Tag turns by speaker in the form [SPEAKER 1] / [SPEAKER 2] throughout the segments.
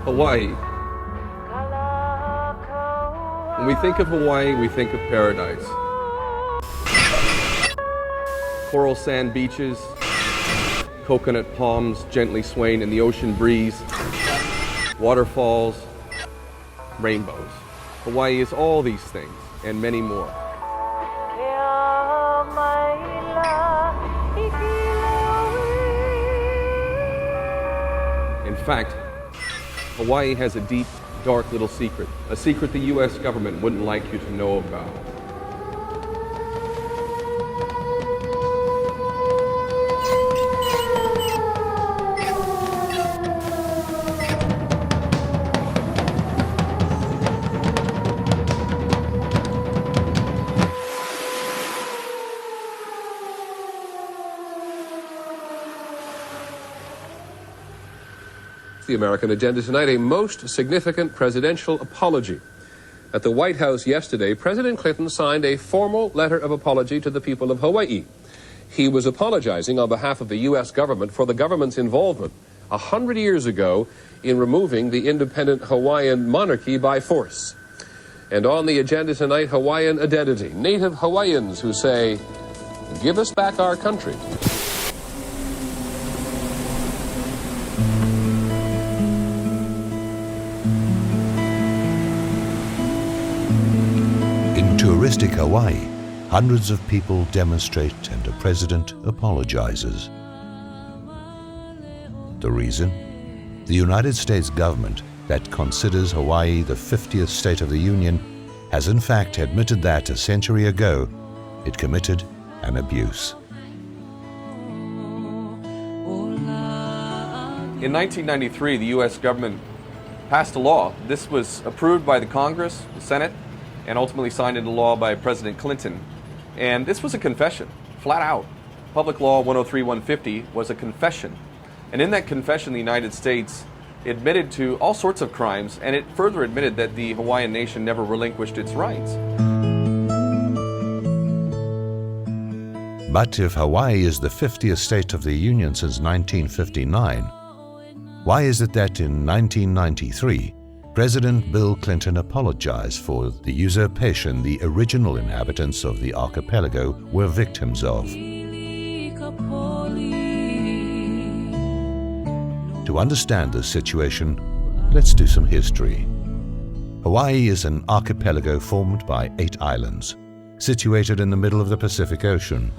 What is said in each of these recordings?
[SPEAKER 1] Hawaii. When we think of Hawaii, we think of paradise. Coral sand beaches, coconut palms gently swaying in the ocean breeze, waterfalls, rainbows. Hawaii is all these things and many more. In fact, Hawaii has a deep, dark little secret, a secret the U.S. government wouldn't like you to know about.
[SPEAKER 2] The American agenda tonight, a most significant presidential apology. At the White House yesterday, President Clinton signed a formal letter of apology to the people of Hawaii. He was apologizing on behalf of the U.S. government for the government's involvement 100 years ago in removing the independent Hawaiian monarchy by force. And on the agenda tonight, Hawaiian identity. Native Hawaiians who say, "Give us back our country."
[SPEAKER 3] Touristic Hawaii, hundreds of people demonstrate and the president apologizes. The reason? The United States government, that considers Hawaii the 50th state of the Union, has in fact admitted that a century ago it committed an abuse.
[SPEAKER 1] In 1993, the U.S. government passed a law. This was approved by the Congress, the Senate, and ultimately signed into law by President Clinton. And this was a confession, flat out. Public Law 103-150 was a confession. And in that confession, the United States admitted to all sorts of crimes, and it further admitted that the Hawaiian nation never relinquished its rights.
[SPEAKER 3] But if Hawaii is the 50th state of the Union since 1959, why is it that in 1993, President Bill Clinton apologized for the usurpation the original inhabitants of the archipelago were victims of? To understand this situation, let's do some history. Hawaii is an archipelago formed by 8 islands, situated in the middle of the Pacific Ocean.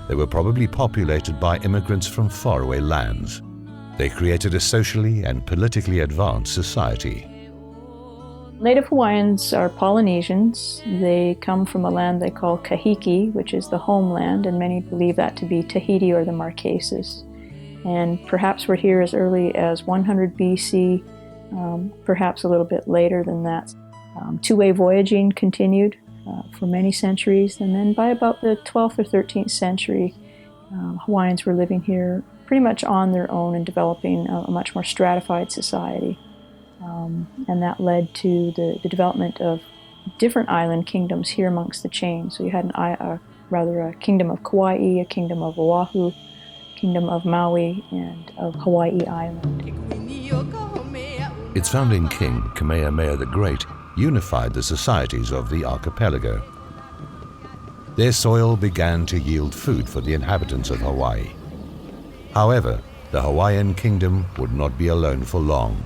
[SPEAKER 3] They were probably populated by immigrants from faraway lands. They created a socially and politically advanced society.
[SPEAKER 4] Native Hawaiians are Polynesians. They come from a land they call Kahiki, which is the homeland, and many believe that to be Tahiti or the Marquesas. And perhaps we're here as early as 100 BC, perhaps a little bit later than that. Two-way voyaging continued for many centuries, and then by about the 12th or 13th century, Hawaiians were living here pretty much on their own and developing a much more stratified society. And that led to the development of different island kingdoms here amongst the chain. So you had a kingdom of Kauai, a kingdom of Oahu, kingdom of Maui, and of Hawaii Island.
[SPEAKER 3] Its founding king, Kamehameha the Great, unified the societies of the archipelago. Their soil began to yield food for the inhabitants of Hawaii. However, the Hawaiian kingdom would not be alone for long.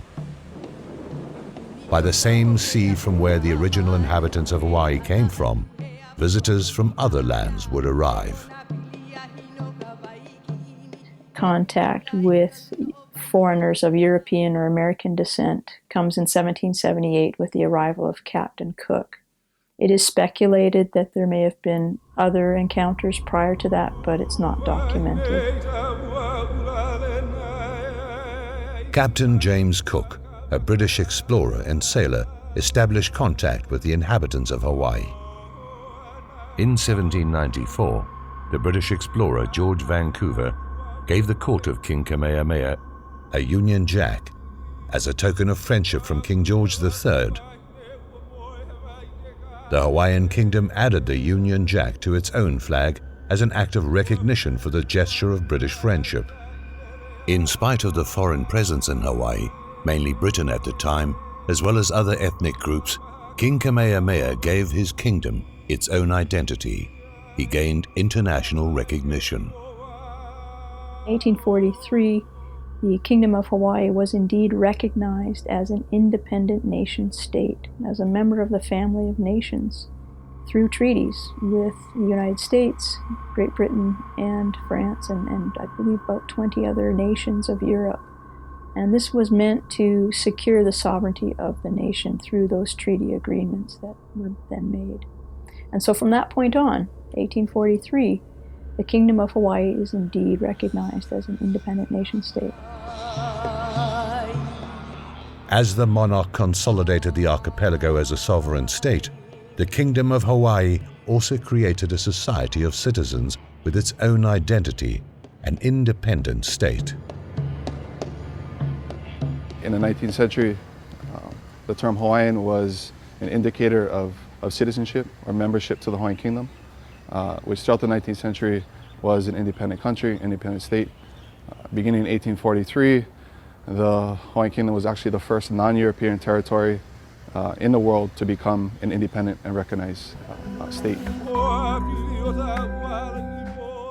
[SPEAKER 3] By the same sea from where the original inhabitants of Hawaii came from, visitors from other lands would arrive.
[SPEAKER 4] Contact with foreigners of European or American descent comes in 1778 with the arrival of Captain Cook. It is speculated that there may have been other encounters prior to that, but it's not documented.
[SPEAKER 3] Captain James Cook, a British explorer and sailor, established contact with the inhabitants of Hawaii. In 1794, the British explorer George Vancouver gave the court of King Kamehameha a Union Jack as a token of friendship from King George III. The Hawaiian kingdom added the Union Jack to its own flag as an act of recognition for the gesture of British friendship. In spite of the foreign presence in Hawaii, mainly Britain at the time, as well as other ethnic groups, King Kamehameha gave his kingdom its own identity. He gained international recognition.
[SPEAKER 4] In 1843, the Kingdom of Hawaii was indeed recognized as an independent nation-state, as a member of the family of nations, through treaties with the United States, Great Britain, and France, and I believe about 20 other nations of Europe. And this was meant to secure the sovereignty of the nation through those treaty agreements that were then made. And so from that point on, 1843, the Kingdom of Hawaii is indeed recognized as an independent nation-state.
[SPEAKER 3] As the monarch consolidated the archipelago as a sovereign state, the Kingdom of Hawaii also created a society of citizens with its own identity, an independent state.
[SPEAKER 5] In the 19th century, the term Hawaiian was an indicator of citizenship or membership to the Hawaiian Kingdom, which throughout the 19th century was an independent country, independent state. Beginning in 1843, the Hawaiian Kingdom was actually the first non-European territory in the world to become an independent and recognized state.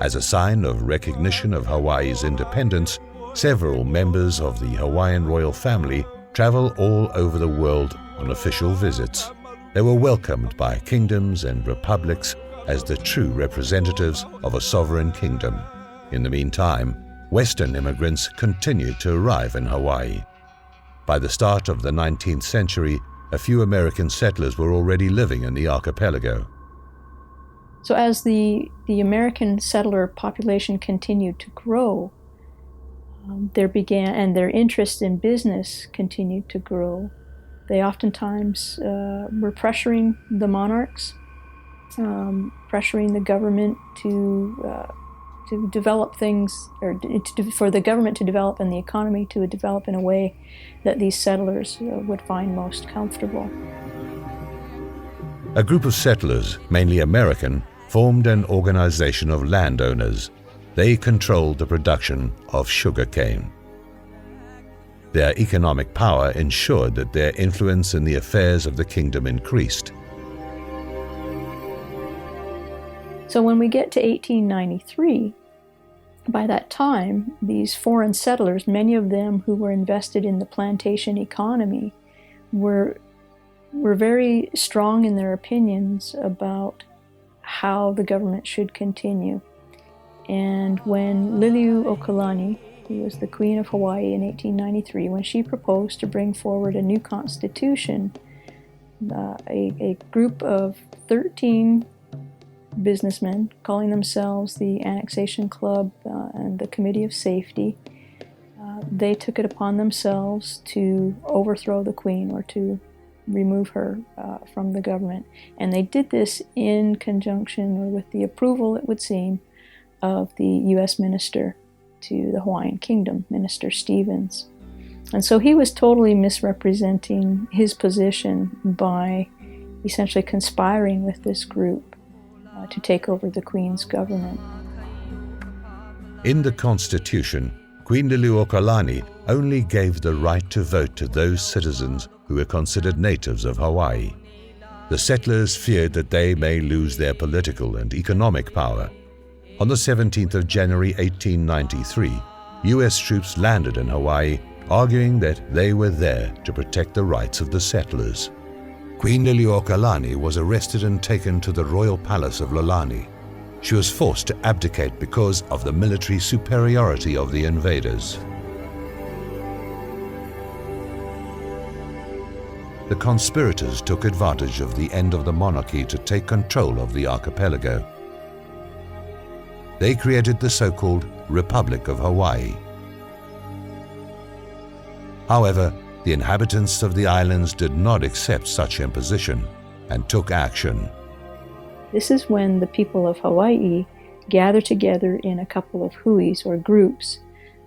[SPEAKER 3] As a sign of recognition of Hawaii's independence, several members of the Hawaiian royal family travel all over the world on official visits. They were welcomed by kingdoms and republics as the true representatives of a sovereign kingdom. In the meantime, Western immigrants continued to arrive in Hawaii. By the start of the 19th century, a few American settlers were already living in the archipelago.
[SPEAKER 4] So as the American settler population continued to grow, their interest in business continued to grow. They oftentimes were pressuring the monarchs, pressuring the government to develop things, or for the government to develop and the economy to develop in a way that these settlers would find most comfortable.
[SPEAKER 3] A group of settlers, mainly American, formed an organization of landowners. They controlled the production of sugarcane. Their economic power ensured that their influence in the affairs of the kingdom increased.
[SPEAKER 4] So when we get to 1893, by that time, these foreign settlers, many of them who were invested in the plantation economy, were very strong in their opinions about how the government should continue. And when Liliuokalani, who was the Queen of Hawaii in 1893, when she proposed to bring forward a new constitution, a group of 13 businessmen, calling themselves the Annexation Club and the Committee of Safety, they took it upon themselves to overthrow the Queen, or to remove her from the government. And they did this in conjunction, or with the approval, it would seem, of the U.S. Minister to the Hawaiian Kingdom, Minister Stevens. And so he was totally misrepresenting his position by essentially conspiring with this group to take over the Queen's government.
[SPEAKER 3] In the Constitution, Queen Liliuokalani only gave the right to vote to those citizens who were considered natives of Hawaii. The settlers feared that they may lose their political and economic power. On the 17th of January 1893, U.S. troops landed in Hawaii, arguing that they were there to protect the rights of the settlers. Queen Liliuokalani was arrested and taken to the royal palace of Lalani. She was forced to abdicate because of the military superiority of the invaders. The conspirators took advantage of the end of the monarchy to take control of the archipelago. They created the so-called Republic of Hawaii. However, the inhabitants of the islands did not accept such imposition and took action.
[SPEAKER 4] This is when the people of Hawaii gather together in a couple of huis, or groups,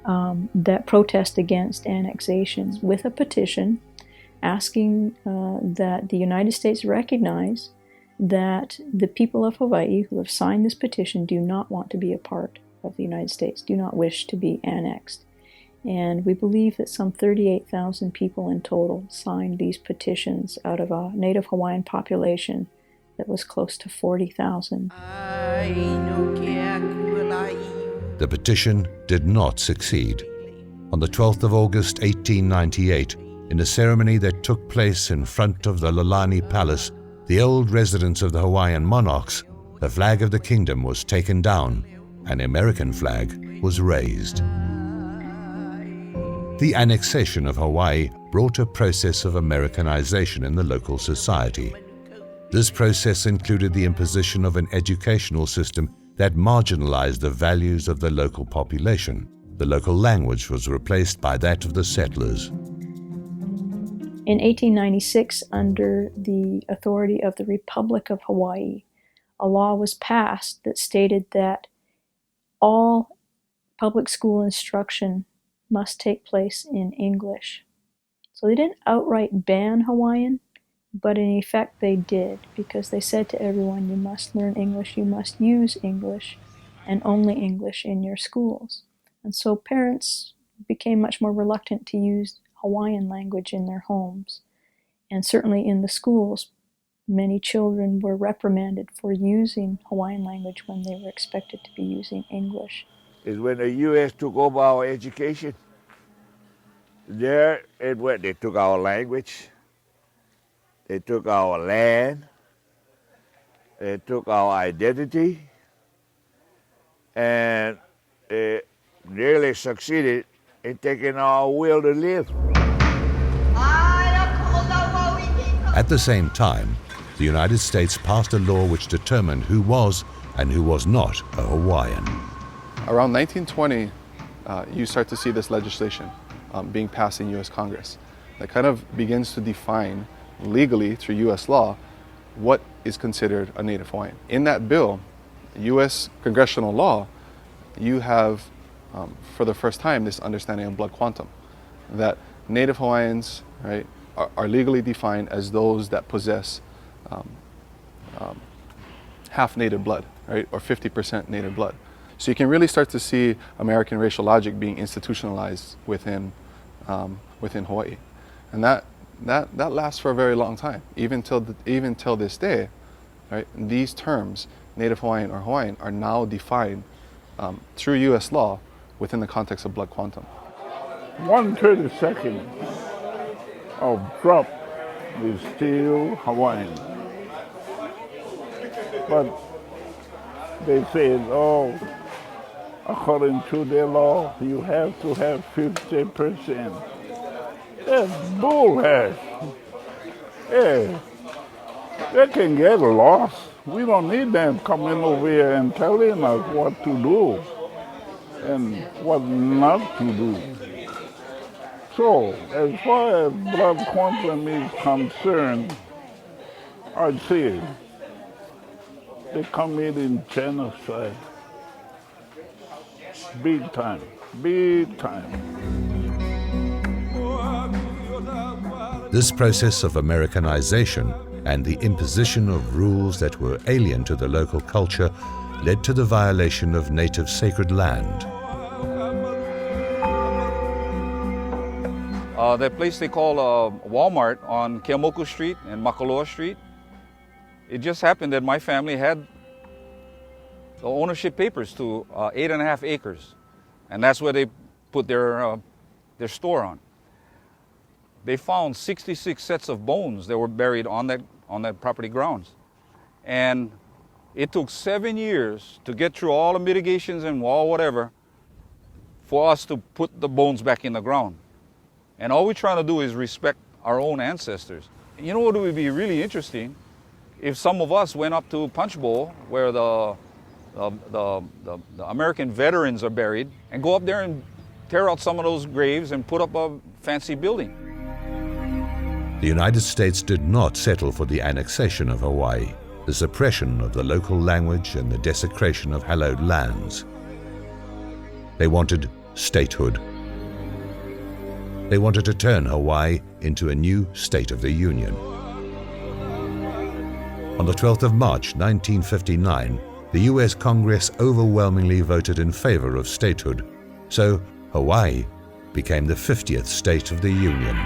[SPEAKER 4] that protest against annexation, with a petition asking that the United States recognize that the people of Hawaii who have signed this petition do not want to be a part of the United States, do not wish to be annexed. And we believe that some 38,000 people in total signed these petitions out of a Native Hawaiian population that was close to 40,000.
[SPEAKER 3] The petition did not succeed. On the 12th of August 1898, in a ceremony that took place in front of the Lalani Palace, the old residence of the Hawaiian monarchs, the flag of the kingdom was taken down and the American flag was raised. The annexation of Hawaii brought a process of Americanization in the local society. This process included the imposition of an educational system that marginalized the values of the local population. The local language was replaced by that of the settlers.
[SPEAKER 4] In 1896, under the authority of the Republic of Hawaii, a law was passed that stated that all public school instruction must take place in English. So they didn't outright ban Hawaiian, but in effect they did, because they said to everyone, you must learn English, you must use English, and only English in your schools. And so parents became much more reluctant to use Hawaiian language in their homes. And certainly in the schools, many children were reprimanded for using Hawaiian language when they were expected to be using English.
[SPEAKER 6] Is when the U.S. took over our education. There it went. They took our language. They took our land. They took our identity. And they nearly succeeded in taking our will to live.
[SPEAKER 3] At the same time, the United States passed a law which determined who was and who was not a Hawaiian.
[SPEAKER 5] Around 1920, you start to see this legislation being passed in U.S. Congress that kind of begins to define legally through U.S. law what is considered a Native Hawaiian. In that bill, U.S. congressional law, you have for the first time this understanding of blood quantum, that Native Hawaiians, right, are legally defined as those that possess half native blood, right, or 50% native blood. So you can really start to see American racial logic being institutionalized within Hawaii, and that lasts for a very long time, even till this day, right? These terms, Native Hawaiian or Hawaiian, are now defined through U.S. law within the context of blood quantum.
[SPEAKER 7] 1/32 of drop is still Hawaiian, but they said, oh, according to their law, you have to have 50%. That's bullhead. Yeah, they can get lost. We don't need them coming over here and telling us what to do and what not to do. So, as far as blood quantum is concerned, I'd say they committed genocide. Big time, big time.
[SPEAKER 3] This process of Americanization and the imposition of rules that were alien to the local culture led to the violation of native sacred land.
[SPEAKER 8] That place they call Walmart on Keamoku Street and Makaloa Street, it just happened that my family had the ownership papers to 8.5 acres, and that's where they put their store on. They found 66 sets of bones that were buried on that property grounds, and it took 7 years to get through all the mitigations and all whatever for us to put the bones back in the ground. And all we're trying to do is respect our own ancestors. You know what would be really interesting? If some of us went up to Punch Bowl, where the American veterans are buried, and go up there and tear out some of those graves and put up a fancy building.
[SPEAKER 3] The United States did not settle for the annexation of Hawaii, the suppression of the local language and the desecration of hallowed lands. They wanted statehood. They wanted to turn Hawaii into a new state of the Union. On the 12th of March 1959, the U.S. Congress overwhelmingly voted in favor of statehood, so Hawaii became the 50th state of the Union.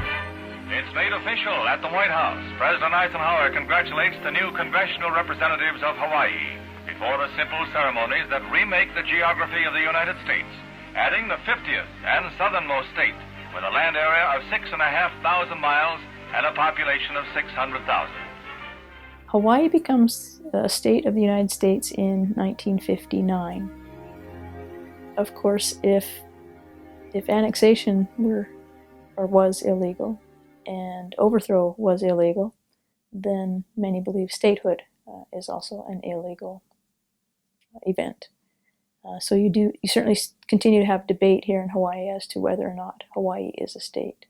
[SPEAKER 9] It's made official at the White House. President Eisenhower congratulates the new congressional representatives of Hawaii before the simple ceremonies that remake the geography of the United States, adding the 50th and southernmost state with a land area of 6,500 miles and a population of 600,000.
[SPEAKER 4] Hawaii becomes a state of the United States in 1959. Of course, if annexation was illegal and overthrow was illegal, then many believe statehood is also an illegal event. So you certainly continue to have debate here in Hawaii as to whether or not Hawaii is a state.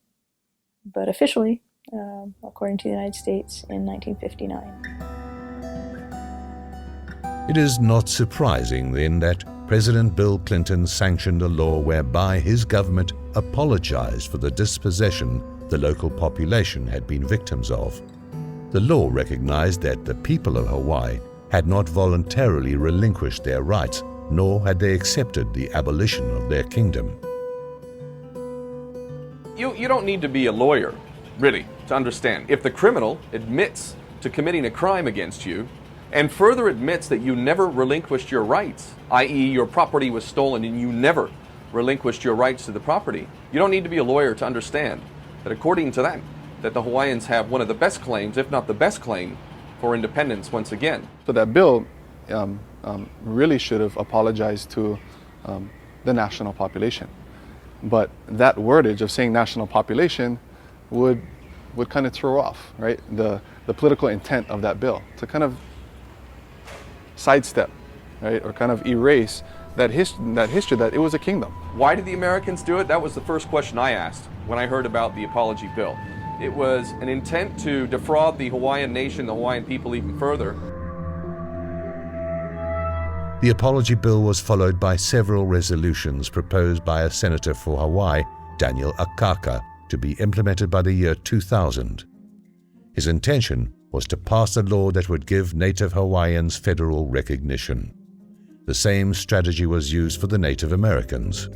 [SPEAKER 4] But officially, according to the United States, in 1959.
[SPEAKER 3] It is not surprising then that President Bill Clinton sanctioned a law whereby his government apologized for the dispossession the local population had been victims of. The law recognized that the people of Hawaii had not voluntarily relinquished their rights, nor had they accepted the abolition of their kingdom.
[SPEAKER 1] You don't need to be a lawyer, really, to understand. If the criminal admits to committing a crime against you, and further admits that you never relinquished your rights, i.e. your property was stolen and you never relinquished your rights to the property, you don't need to be a lawyer to understand that according to that the Hawaiians have one of the best claims, if not the best claim, for independence once again.
[SPEAKER 5] So that bill really should have apologized to the national population. But that wordage of saying national population would kind of throw off, right, the political intent of that bill, to kind of sidestep, right, or kind of erase that history that it was a kingdom.
[SPEAKER 1] Why did the Americans do it? That was the first question I asked when I heard about the apology bill. It was an intent to defraud the Hawaiian nation, the Hawaiian people even further.
[SPEAKER 3] The apology bill was followed by several resolutions proposed by a senator for Hawaii, Daniel Akaka, to be implemented by the year 2000. His intention was to pass a law that would give Native Hawaiians federal recognition. The same strategy was used for the Native Americans.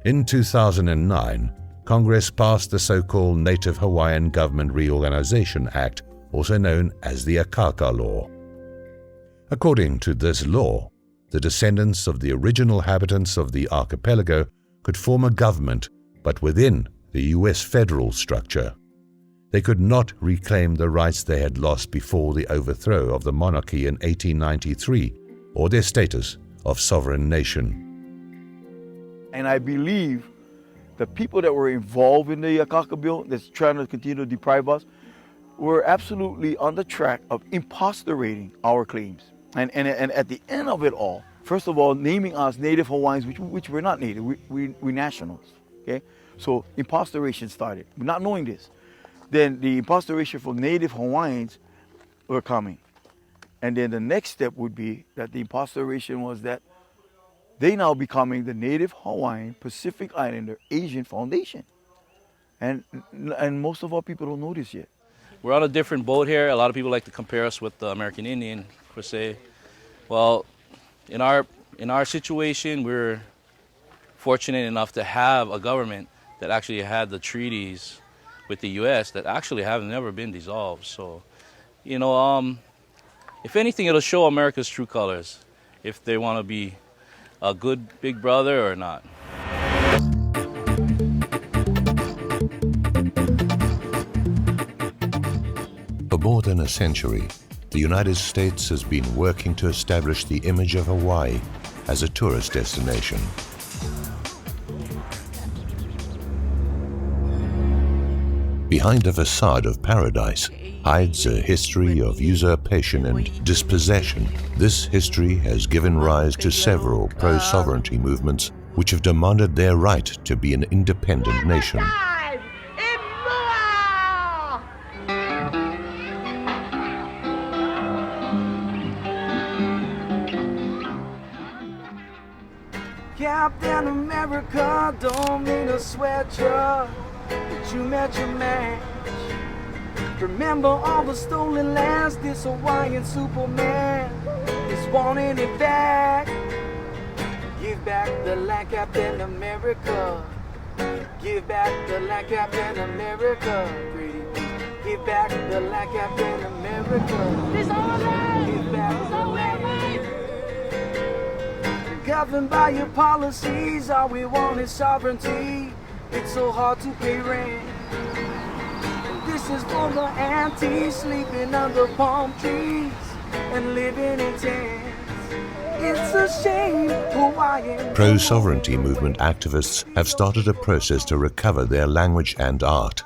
[SPEAKER 3] In 2009, Congress passed the so-called Native Hawaiian Government Reorganization Act, also known as the Akaka Law. According to this law, the descendants of the original inhabitants of the archipelago could form a government, but within the U.S. federal structure. They could not reclaim the rights they had lost before the overthrow of the monarchy in 1893 or their status of sovereign nation.
[SPEAKER 10] And I believe the people that were involved in the Akaka bill that's trying to continue to deprive us were absolutely on the track of imposterating our claims. And at the end of it all, first of all, naming us Native Hawaiians, which we're not Native, we're nationals, okay? So imposteration started, not knowing this. Then the imposteration for Native Hawaiians were coming. And then the next step would be that the imposteration was that they now becoming the Native Hawaiian Pacific Islander Asian Foundation. And most of our people don't know this yet.
[SPEAKER 11] We're on a different boat here. A lot of people like to compare us with the American Indian, per se. Well, in our situation, we're fortunate enough to have a government that actually had the treaties with the U.S. that actually have never been dissolved. So, you know, if anything, it'll show America's true colors, if they want to be a good big brother or not.
[SPEAKER 3] For more than a century, the United States has been working to establish the image of Hawaii as a tourist destination. Behind the facade of paradise hides a history of usurpation and dispossession. This history has given rise to several pro-sovereignty movements which have demanded their right to be an independent nation.
[SPEAKER 12] Captain America don't mean to sweat you, but you met your match. Remember all the stolen lands, this Hawaiian Superman is wanting it back. Give back the land, Captain America. Give back the land, Captain America. Pretty please. Give back the land, Captain America. It's our land. Give back it's the land. Governed by your policies, all we want is sovereignty. It's so hard to pay rent. This is for the aunties sleeping under palm trees and living in tents. It's a shame Hawaiian.
[SPEAKER 3] Pro-sovereignty movement activists have started a process to recover their language and art.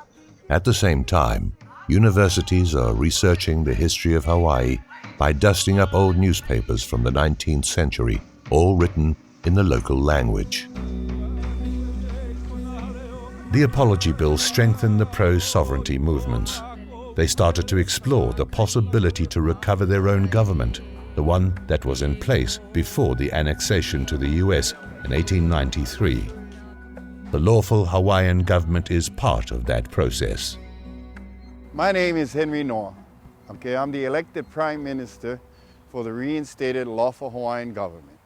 [SPEAKER 3] At the same time, universities are researching the history of Hawaii by dusting up old newspapers from the 19th century, all written in the local language. The Apology Bill strengthened the pro-sovereignty movements. They started to explore the possibility to recover their own government, the one that was in place before the annexation to the US in 1893. The lawful Hawaiian government is part of that process.
[SPEAKER 13] My name is Henry Noah. Okay, I'm the elected Prime Minister for the reinstated lawful Hawaiian government.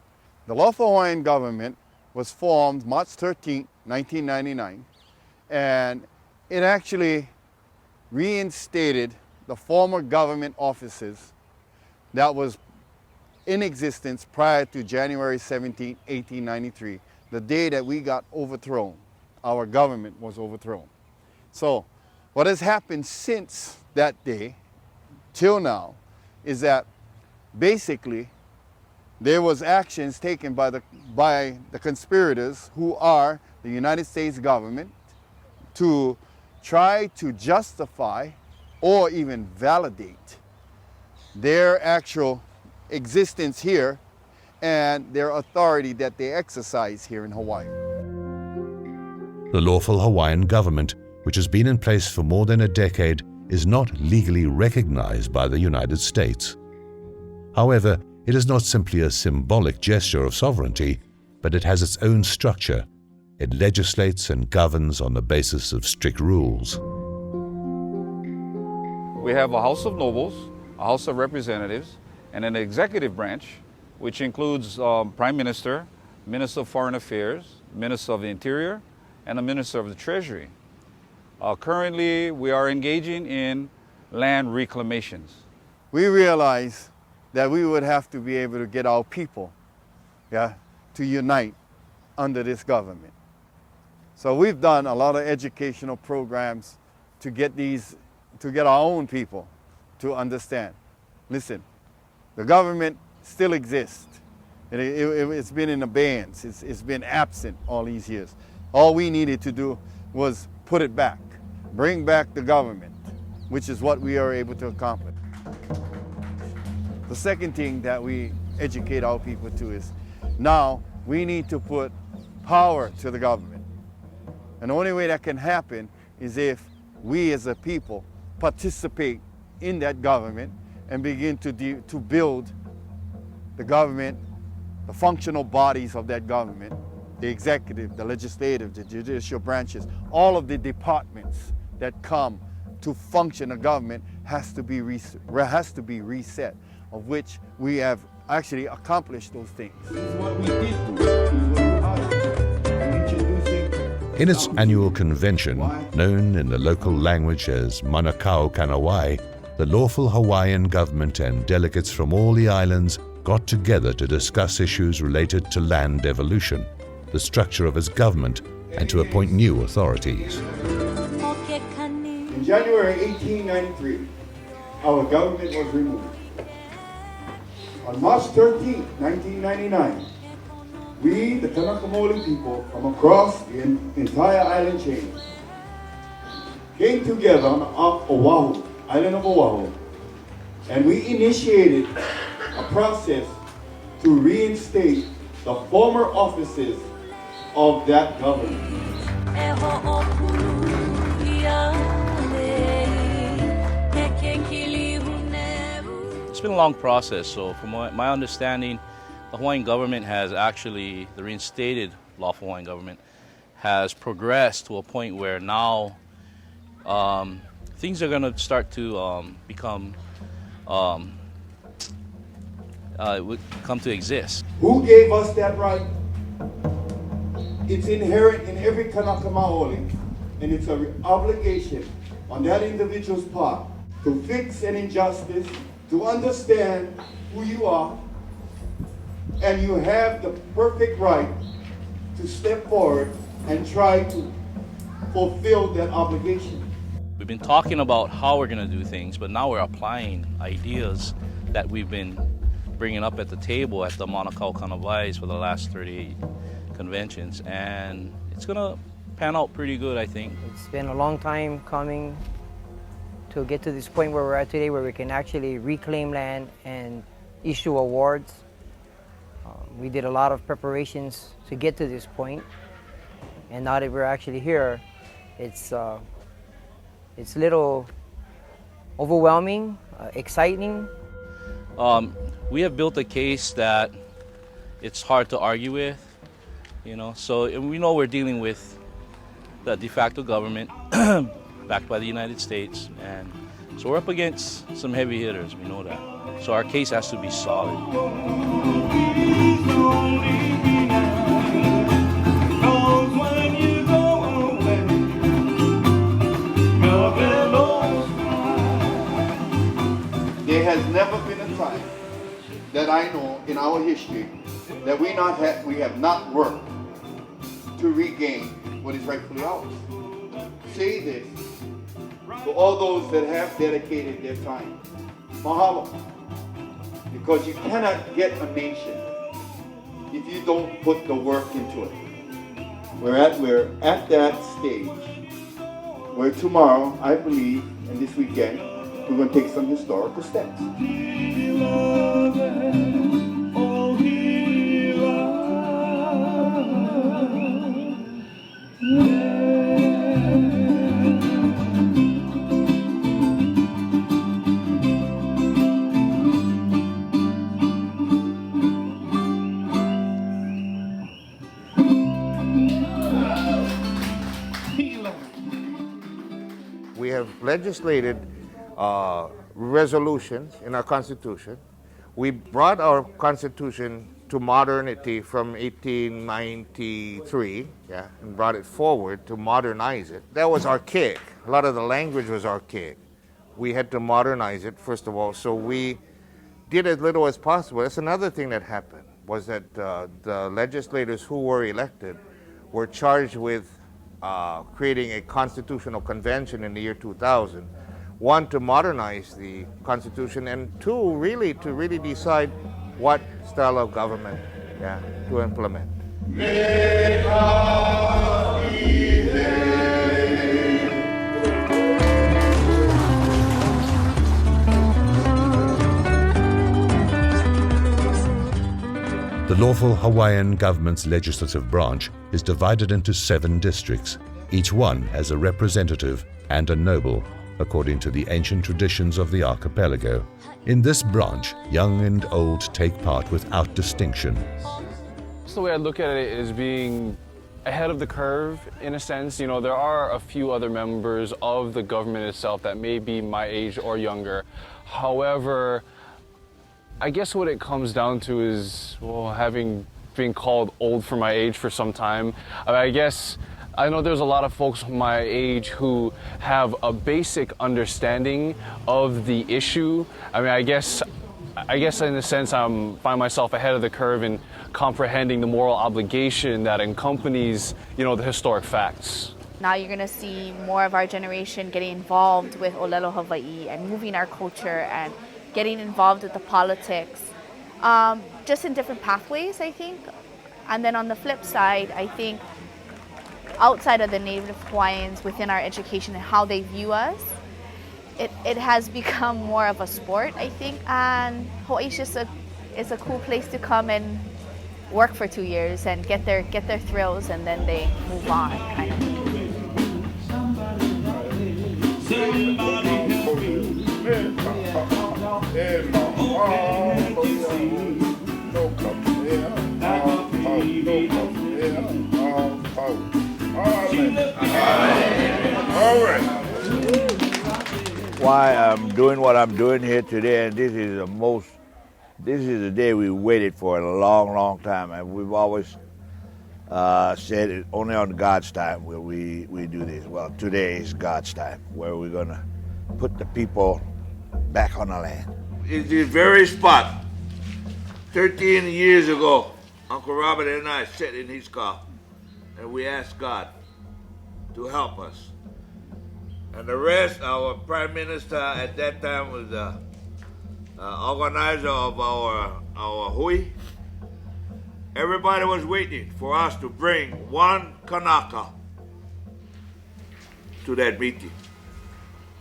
[SPEAKER 13] The lawful Hawaiian government was formed March 13, 1999, and it actually reinstated the former government offices that was in existence prior to January 17, 1893, the day that we got overthrown. Our government was overthrown. So what has happened since that day till now is that basically there was actions taken by the conspirators, who are the United States government, to try to justify or even validate their actual existence here and their authority that they exercise here in Hawaii.
[SPEAKER 3] The lawful Hawaiian government, which has been in place for more than a decade, is not legally recognized by the United States. However, it is not simply a symbolic gesture of sovereignty, but it has its own structure. It legislates and governs on the basis of strict rules.
[SPEAKER 8] We have a House of Nobles, a House of Representatives, and an executive branch, which includes Prime Minister, Minister of Foreign Affairs, Minister of the Interior, and the Minister of the Treasury. Currently, we are engaging in land reclamations.
[SPEAKER 13] We realize that we would have to be able to get our people, to unite under this government. So we've done a lot of educational programs to get our own people to understand. Listen, the government still exists. It's been in abeyance. It's been absent all these years. All we needed to do was put it back, bring back the government, which is what we are able to accomplish. The second thing that we educate our people to is now we need to put power to the government. And the only way that can happen is if we as a people participate in that government and begin to build the government, the functional bodies of that government, the executive, the legislative, the judicial branches, all of the departments that come to function a government has to be reset, of which we have actually accomplished those things. This is what we did do.
[SPEAKER 3] In its annual convention, known in the local language as Manukau Kanawai, the lawful Hawaiian government and delegates from all the islands got together to discuss issues related to land devolution, the structure of its government, and to appoint new authorities.
[SPEAKER 13] In January 1893, our government was removed. On March 13, 1999, we, the Kanakamoli people from across the entire island chain, came together on Oahu, island of Oahu, and we initiated a process to reinstate the former offices of that government.
[SPEAKER 11] It's been a long process, so from my understanding, the Hawaiian government has actually, the reinstated lawful Hawaiian government, has progressed to a point where now things are going to start to come to exist.
[SPEAKER 13] Who gave us that right? It's inherent in every Kanaka Maoli, and it's an obligation on that individual's part to fix an injustice, to understand who you are, and you have the perfect right to step forward and try to fulfill that obligation.
[SPEAKER 11] We've been talking about how we're going to do things, but now we're applying ideas that we've been bringing up at the table at the Mauna Kea Kanawais for the last 38 conventions, and it's going to pan out pretty good, I think.
[SPEAKER 14] It's been a long time coming to get to this point where we're at today, where we can actually reclaim land and issue awards. We did a lot of preparations to get to this point, and now that we're actually here, it's a little overwhelming, exciting.
[SPEAKER 11] We have built a case that it's hard to argue with, you know. So we know we're dealing with the de facto government backed by the United States, and so we're up against some heavy hitters. We know that. So our case has to be solid.
[SPEAKER 13] There has never been a time that I know in our history that we have not worked to regain what is rightfully ours. Say this to all those that have dedicated their time. Mahalo. Because you cannot get a nation if you don't put the work into it. We're at that stage where tomorrow, I believe, and this weekend, we're going to take some historical steps.
[SPEAKER 6] We have legislated resolutions in our Constitution. We brought our Constitution to modernity from 1893, and brought it forward to modernize it. That was archaic. A lot of the language was archaic. We had to modernize it, first of all, so we did as little as possible. That's another thing that happened, was that the legislators who were elected were charged with creating a constitutional convention in the year 2000. One, to modernize the Constitution, and two, really to decide what style of government to implement.
[SPEAKER 3] The lawful Hawaiian government's legislative branch is divided into 7 districts. Each one has a representative and a noble, according to the ancient traditions of the archipelago. In this branch, young and old take part without distinction.
[SPEAKER 15] The way I look at it is being ahead of the curve, in a sense. You know, there are a few other members of the government itself that may be my age or younger. However, I guess what it comes down to is, well, being called old for my age for some time. I know there's a lot of folks my age who have a basic understanding of the issue. I guess in a sense I find myself ahead of the curve in comprehending the moral obligation that accompanies, the historic facts.
[SPEAKER 16] Now you're going to see more of our generation getting involved with Olelo Hawaii and moving our culture and getting involved with the politics, just in different pathways, I think. And then on the flip side, I think outside of the Native Hawaiians, within our education and how they view us, it has become more of a sport, I think. And Hawaii is a cool place to come and work for 2 years and get their thrills, and then they move on, kind of.
[SPEAKER 6] Why I'm doing what I'm doing here today, and this is the day we waited for a long, long time, and we've always
[SPEAKER 17] said it only on God's time will we do this. Well, today is God's time, where we're going to put the people back on the land. It's this very spot, 13 years ago, Uncle Robert and I sat in his car, and we asked God to help us. And the rest, our Prime Minister at that time was the organizer of our hui. Everybody was waiting for us to bring one Kanaka to that meeting.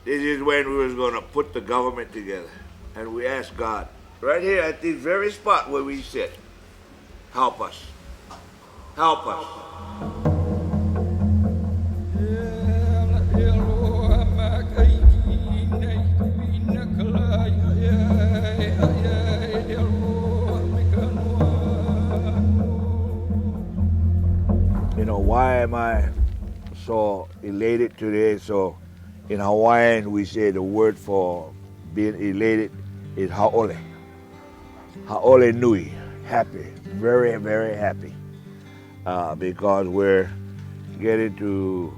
[SPEAKER 17] This is when we was going to put the government together. And we asked God, right here at this very spot where we sit, help us. Help us. You know, why am I so elated today? So in Hawaiian, we say the word for being elated is ha'ole. Ha'ole nui, happy, very, very happy. Because we're getting to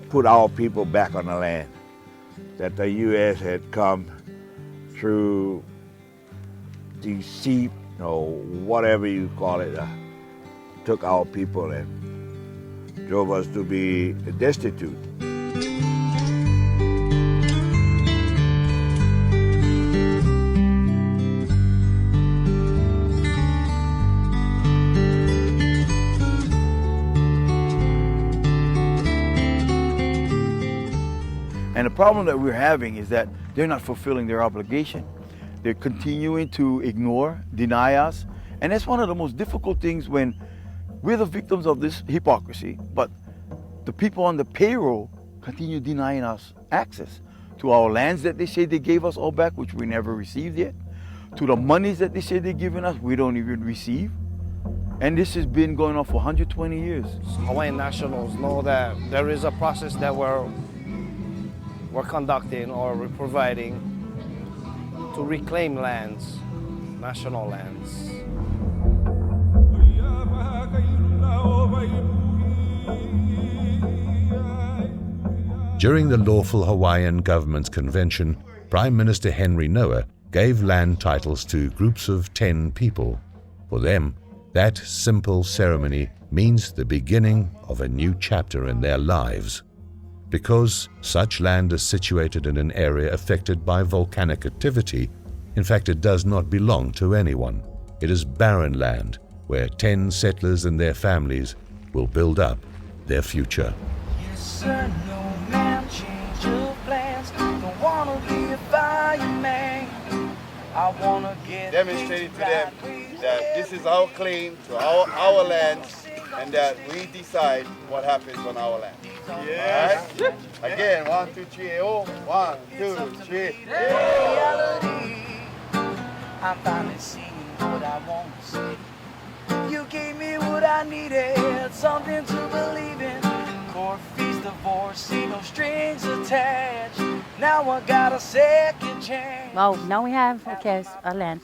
[SPEAKER 17] put our people back on the land that the U.S. had come through deceit, or whatever you call it, took our people and drove us to be destitute.
[SPEAKER 10] And the problem that we're having is that they're not fulfilling their obligation. They're continuing to ignore, deny us. And that's one of the most difficult things when we're the victims of this hypocrisy, but the people on the payroll continue denying us access to our lands that they say they gave us all back, which we never received yet, to the monies that they say they're giving us, we don't even receive. And this has been going on for 120 years.
[SPEAKER 18] Hawaiian nationals know that there is a process that we're conducting or we're providing to reclaim lands, national lands.
[SPEAKER 3] During the Lawful Hawaiian Government's convention, Prime Minister Henry Noah gave land titles to groups of 10 people. For them, that simple ceremony means the beginning of a new chapter in their lives. Because such land is situated in an area affected by volcanic activity, in fact it does not belong to anyone. It is barren land where 10 settlers and their families will build up their future.
[SPEAKER 12] Yes, sir, no man, change your plans. Don't wanna be a fireman. I wanna get
[SPEAKER 13] demonstrated to them that this is our claim to our lands and that we decide what happens on our land. Yes. Right? Again, 1, 2, 3, oh, 1, 2, 3.
[SPEAKER 12] Reality, I'm finally seeing what I want to see. You gave me what I needed, something to believe in. Court fees, divorce, see no strings attached. Now I got a second chance.
[SPEAKER 19] Well, now we have a land.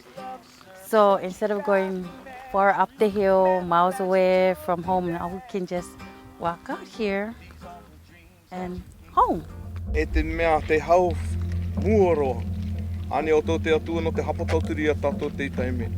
[SPEAKER 19] So instead of going far up the hill, miles away from home, now we can just walk out here and home.
[SPEAKER 20] E te mea te hau muoro. Ane o tō te atua no te hapatauturi a tātou te taime.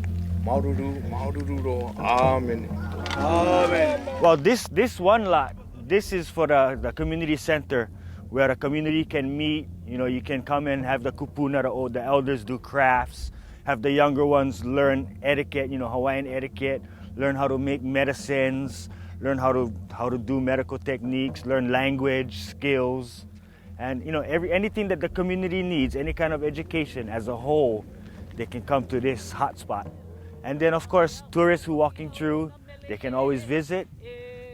[SPEAKER 20] Maururu, maururu ro. Amen.
[SPEAKER 10] Amen. Well, this one lot, this is for the community center where a community can meet. You know, you can come and have the kupuna, the elders do crafts, have the younger ones learn etiquette, you know, Hawaiian etiquette, learn how to make medicines, learn how to do medical techniques, learn language, skills, and you know, anything that the community needs, any kind of education as a whole, they can come to this hotspot. And then of course, tourists who are walking through, they can always visit.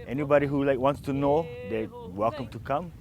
[SPEAKER 10] Anybody who wants to know, they're welcome to come.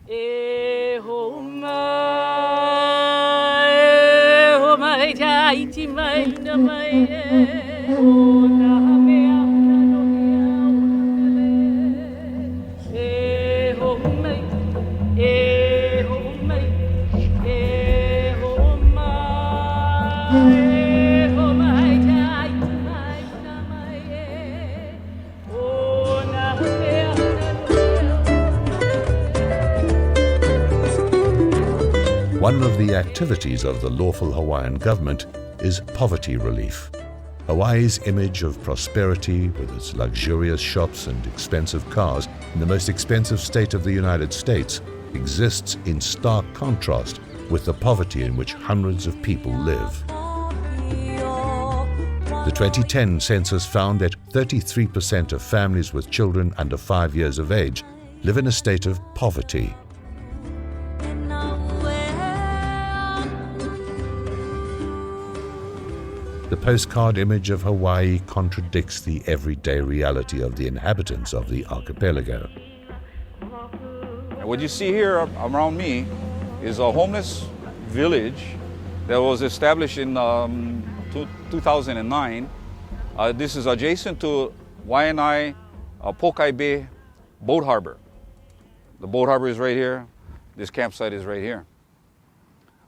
[SPEAKER 3] One of the activities of the lawful Hawaiian government is poverty relief. Hawaii's image of prosperity, with its luxurious shops and expensive cars in the most expensive state of the United States, exists in stark contrast with the poverty in which hundreds of people live. The 2010 census found that 33% of families with children under 5 years of age live in a state of poverty. The postcard image of Hawaii contradicts the everyday reality of the inhabitants of the archipelago.
[SPEAKER 8] And what you see here around me is a homeless village that was established in 2009. This is adjacent to Waianae Pokai Bay Boat Harbor. The boat harbor is right here. This campsite is right here.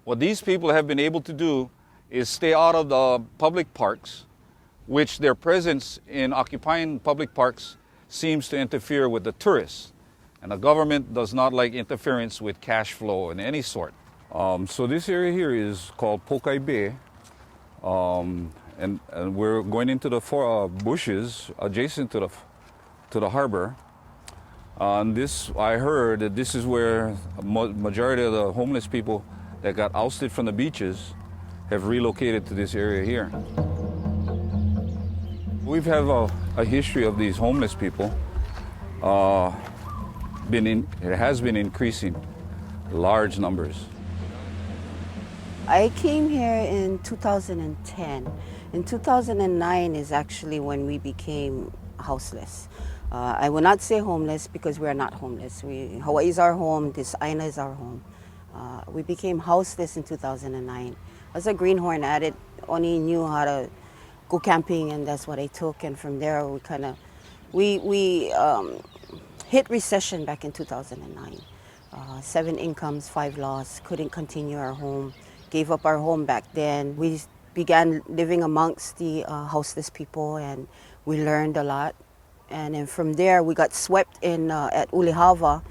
[SPEAKER 8] What these people have been able to do is stay out of the public parks, which their presence in occupying public parks seems to interfere with the tourists. And the government does not like interference with cash flow in any sort. So this area here is called Pokai Bay. And we're going into the bushes adjacent to the harbor. And this, I heard that this is where a majority of the homeless people that got ousted from the beaches have relocated to this area here. We've had a history of these homeless people. It has been increasing, large numbers.
[SPEAKER 21] I came here in 2010. In 2009 is actually when we became houseless. I will not say homeless because we are not homeless. Hawaii is our home, this Aina is our home. We became houseless in 2009. As a greenhorn addict, only knew how to go camping, and that's what I took. And from there, we hit recession back in 2009. 7 incomes, 5 loss, couldn't continue our home, gave up our home back then. We began living amongst the houseless people, and we learned a lot. And then from there, we got swept in at Ulihava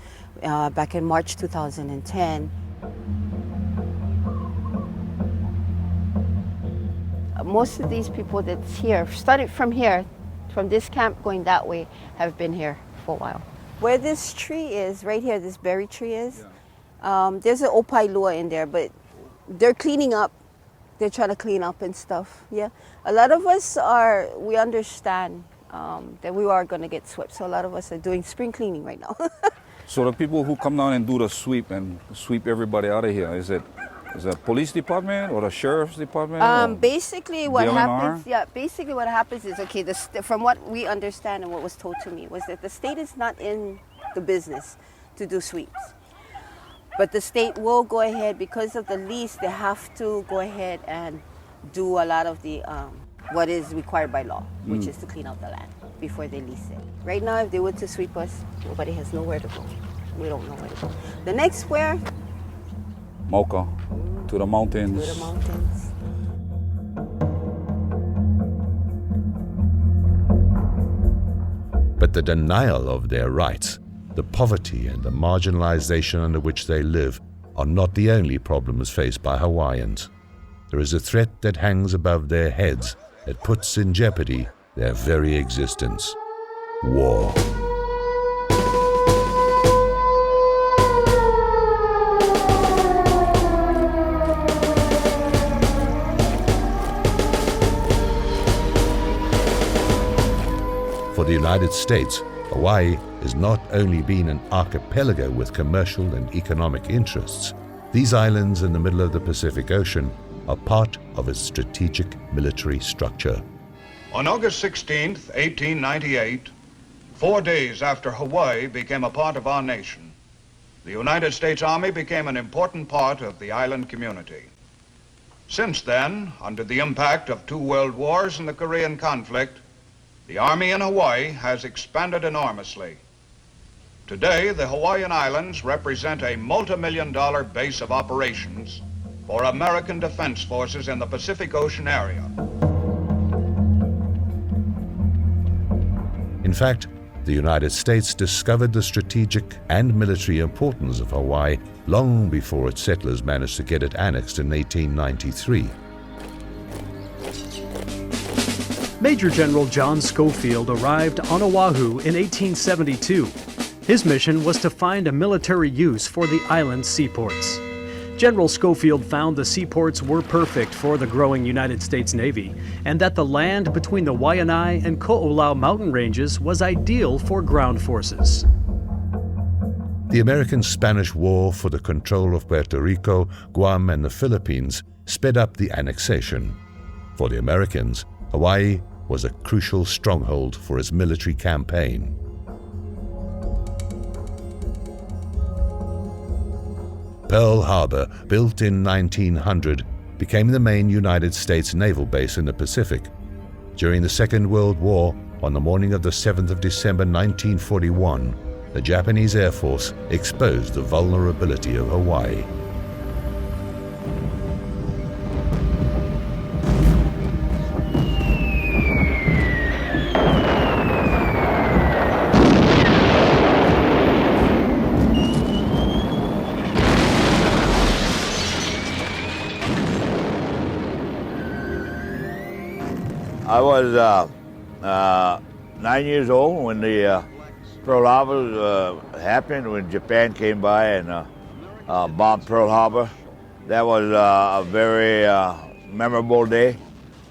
[SPEAKER 21] back in March 2010. Most of these people that's here, started from here, from this camp going that way, have been here for a while. Where this tree is, right here, this berry tree is, there's an opailua in there, but they're cleaning up. They're trying to clean up and stuff, yeah. A lot of us we understand that we are going to get swept, so a lot of us are doing spring cleaning right now.
[SPEAKER 8] So the people who come down and do the sweep and sweep everybody out of here, is it police department or the sheriff's department?
[SPEAKER 21] Basically what happens, basically what happens is, okay, from what we understand and what was told to me was that the state is not in the business to do sweeps. But the state will go ahead, because of the lease, they have to go ahead and do a lot of the, what is required by law, which is to clean out the land before they lease it. Right now, if they were to sweep us, nobody has nowhere to go. We don't know where to go. The next square,
[SPEAKER 8] Mocha, to the mountains.
[SPEAKER 21] To the mountains.
[SPEAKER 3] But the denial of their rights, the poverty and the marginalization under which they live are not the only problems faced by Hawaiians. There is a threat that hangs above their heads that puts in jeopardy their very existence: war. For the United States, Hawaii has not only been an archipelago with commercial and economic interests. These islands in the middle of the Pacific Ocean are part of its strategic military structure.
[SPEAKER 22] On August 16, 1898, 4 days after Hawaii became a part of our nation, the United States Army became an important part of the island community. Since then, under the impact of 2 world wars and the Korean conflict, the Army in Hawaii has expanded enormously. Today, the Hawaiian Islands represent a multi-million-dollar base of operations for American defense forces in the Pacific Ocean area.
[SPEAKER 3] In fact, the United States discovered the strategic and military importance of Hawaii long before its settlers managed to get it annexed in 1893.
[SPEAKER 2] Major General John Schofield arrived on Oahu in 1872. His mission was to find a military use for the island's seaports. General Schofield found the seaports were perfect for the growing United States Navy, and that the land between the Waianae and Ko'olau mountain ranges was ideal for ground forces.
[SPEAKER 3] The American-Spanish War for the control of Puerto Rico, Guam, and the Philippines sped up the annexation. For the Americans, Hawaii was a crucial stronghold for its military campaign. Pearl Harbor, built in 1900, became the main United States naval base in the Pacific. During the Second World War, on the morning of the 7th of December 1941, the Japanese Air Force exposed the vulnerability of Hawaii.
[SPEAKER 17] I was 9 years old when the Pearl Harbor happened, when Japan came by and bombed Pearl Harbor. That was a very memorable day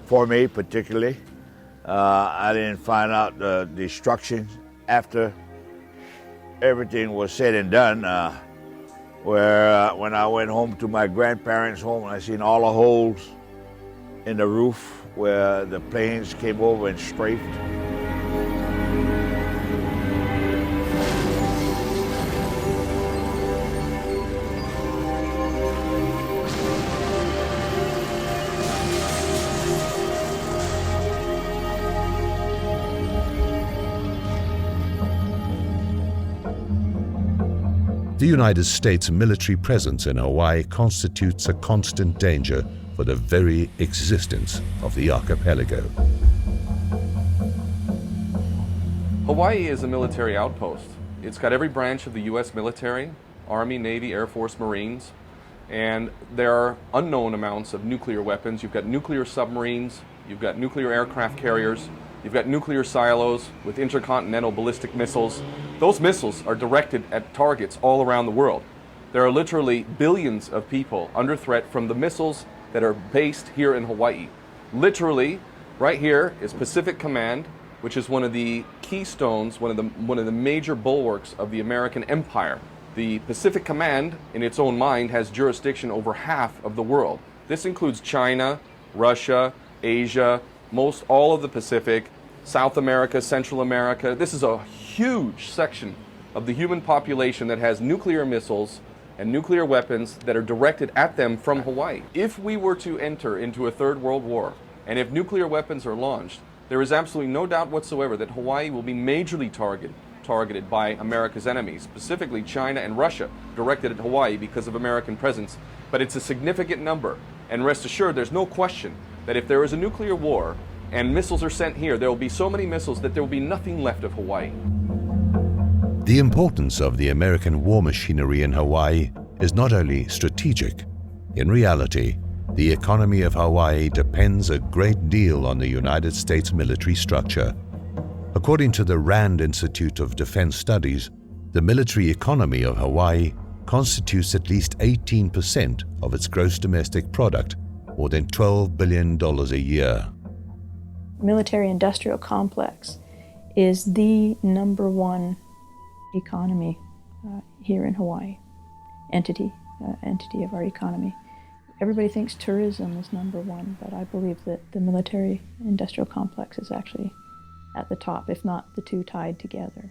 [SPEAKER 17] for me, particularly. I didn't find out the destruction after everything was said and done, where when I went home to my grandparents' home, I seen all the holes in the roof where the planes came over and strafed.
[SPEAKER 3] The United States military presence in Hawaii constitutes a constant danger for the very existence of the archipelago.
[SPEAKER 1] Hawaii is a military outpost. It's got every branch of the U.S. military, Army, Navy, Air Force, Marines, and there are unknown amounts of nuclear weapons. You've got nuclear submarines, you've got nuclear aircraft carriers, you've got nuclear silos with intercontinental ballistic missiles. Those missiles are directed at targets all around the world. There are literally billions of people under threat from the missiles that are based here in Hawaii. Literally, right here is Pacific Command, which is one of the keystones, one of the major bulwarks of the American empire. The Pacific Command, in its own mind, has jurisdiction over half of the world. This includes China, Russia, Asia, all of the Pacific, South America, Central America. This is a huge section of the human population that has nuclear missiles and nuclear weapons that are directed at them from Hawaii. If we were to enter into a third world war, and if nuclear weapons are launched, there is absolutely no doubt whatsoever that Hawaii will be majorly targeted by America's enemies, specifically China and Russia, directed at Hawaii because of American presence. But it's a significant number, and rest assured there's no question that if there is a nuclear war and missiles are sent here, there will be so many missiles that there will be nothing left of Hawaii.
[SPEAKER 3] The importance of the American war machinery in Hawaii is not only strategic. In reality, the economy of Hawaii depends a great deal on the United States military structure. According to the Rand Institute of Defense Studies, the military economy of Hawaii constitutes at least 18% of its gross domestic product, more than $12 billion a year.
[SPEAKER 4] Military-industrial complex is the #1 economy here in Hawaii, entity of our economy. Everybody thinks tourism is #1, but I believe that the military-industrial complex is actually at the top, if not the two tied together.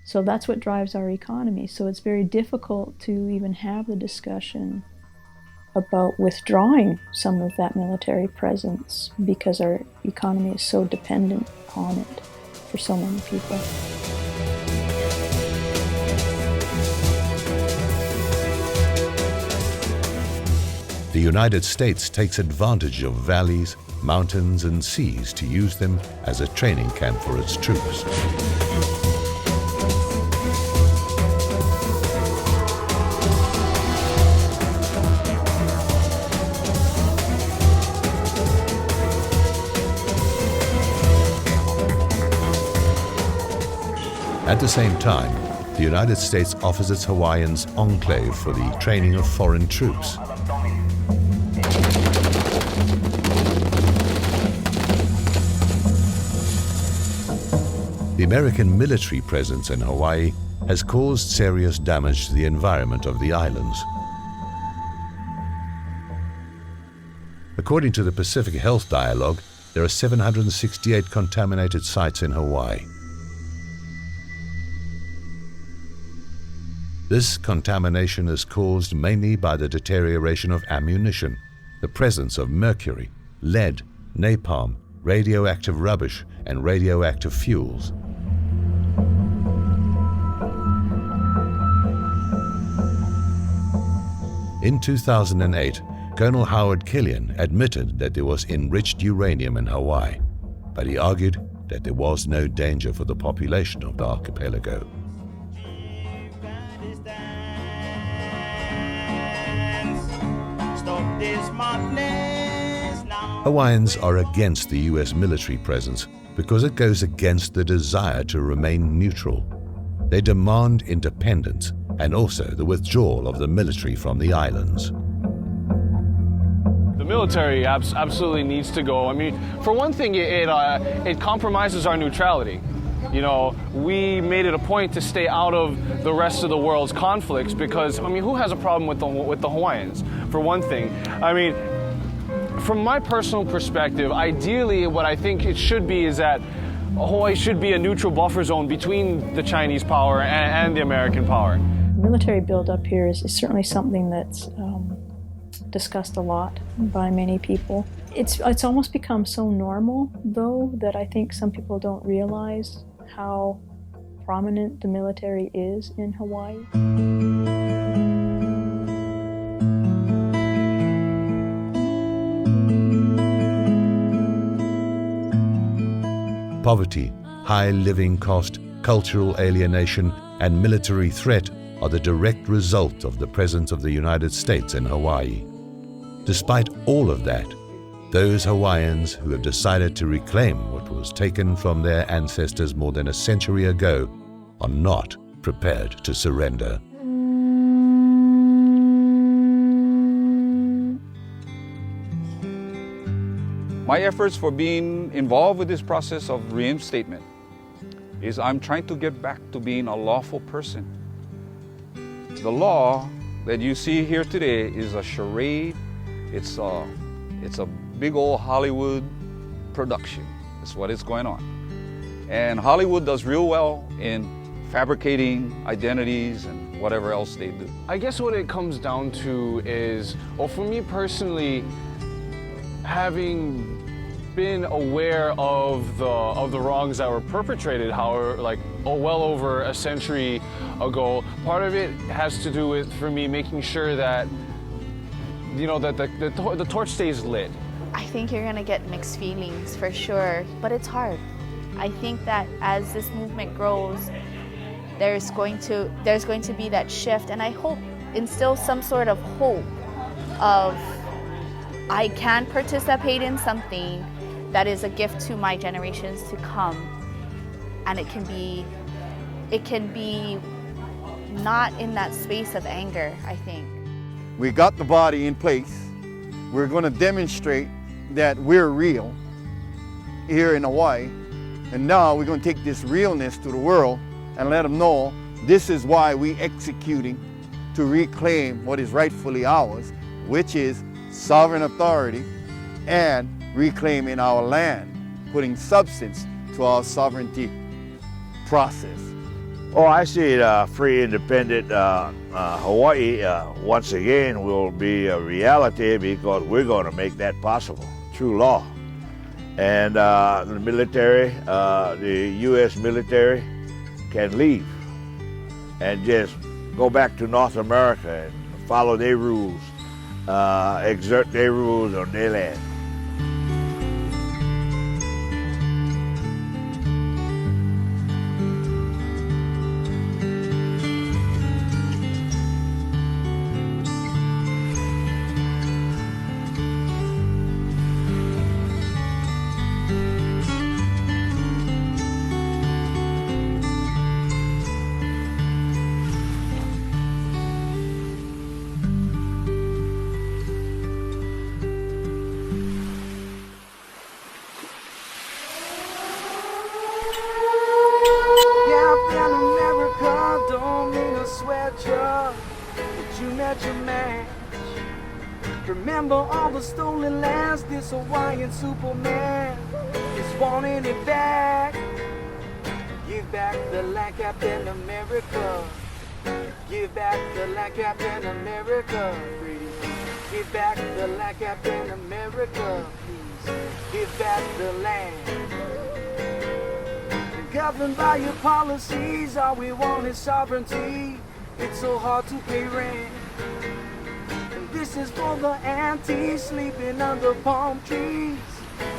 [SPEAKER 4] So that's what drives our economy. So it's very difficult to even have the discussion about withdrawing some of that military presence because our economy is so dependent on it for so many people.
[SPEAKER 3] The United States takes advantage of valleys, mountains, and seas to use them as a training camp for its troops. At the same time, the United States offers its Hawaiians enclave for the training of foreign troops. The American military presence in Hawaii has caused serious damage to the environment of the islands. According to the Pacific Health Dialogue, there are 768 contaminated sites in Hawaii. This contamination is caused mainly by the deterioration of ammunition, the presence of mercury, lead, napalm, radioactive rubbish, and radioactive fuels. In 2008, Colonel Howard Killian admitted that there was enriched uranium in Hawaii, but he argued that there was no danger for the population of the archipelago. Hawaiians are against the US military presence because it goes against the desire to remain neutral. They demand independence and also the withdrawal of the military from the islands.
[SPEAKER 15] The military absolutely needs to go. I mean, for one thing, it compromises our neutrality. You know, we made it a point to stay out of the rest of the world's conflicts because, I mean, who has a problem with the Hawaiians, for one thing? I mean, from my personal perspective, ideally what I think it should be is that Hawaii should be a neutral buffer zone between the Chinese power and the American power.
[SPEAKER 4] Military buildup here is certainly something that's discussed a lot by many people. It's almost become so normal, though, that I think some people don't realize how prominent the military is in Hawaii.
[SPEAKER 3] Poverty, high living cost, cultural alienation, and military threat are the direct result of the presence of the United States in Hawaii. Despite all of that, those Hawaiians who have decided to reclaim what was taken from their ancestors more than a century ago are not prepared to surrender.
[SPEAKER 8] My efforts for being involved with this process of reinstatement is I'm trying to get back to being a lawful person. The law that you see here today is a charade. It's a big old Hollywood production. That's what is going on. And Hollywood does real well in fabricating identities and whatever else they do.
[SPEAKER 15] I guess what it comes down to is, well, for me personally, having been aware of the wrongs that were perpetrated, well over a century ago, part of it has to do with, for me, making sure that, you know, that the torch stays lit.
[SPEAKER 16] I think you're gonna get mixed feelings for sure, but it's hard. I think that as this movement grows, there's going to be that shift, and I hope instill some sort of hope of I can participate in something that is a gift to my generations to come, and it can be not in that space of anger, I think.
[SPEAKER 13] We got the body in place. We're going to demonstrate that we're real here in Hawaii, and now we're going to take this realness to the world and let them know this is why we're executing to reclaim what is rightfully ours, which is sovereign authority and reclaiming our land, putting substance to our sovereignty process.
[SPEAKER 17] Oh, I see it, free, independent Hawaii once again will be a reality because we're going to make that possible through law. And the military, the U.S. military can leave and just go back to North America and follow their rules, exert their rules on their land.
[SPEAKER 12] Remember all the stolen lands, this Hawaiian Superman is wanting it back. Give back the land, Captain America. Give back the land, Captain America. Give back the land, Captain America. Please give back the land. Governed by your policies, all we want is sovereignty. It's so hard to pay rent. And this is for the aunties sleeping under palm trees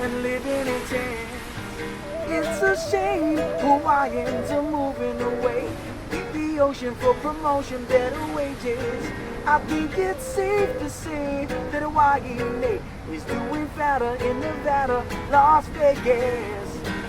[SPEAKER 12] and living in tents. It's a shame Hawaiians are moving away. Leave the ocean for promotion, better wages. I think it's safe to say that Hawaii is doing fatter in Nevada, Las Vegas.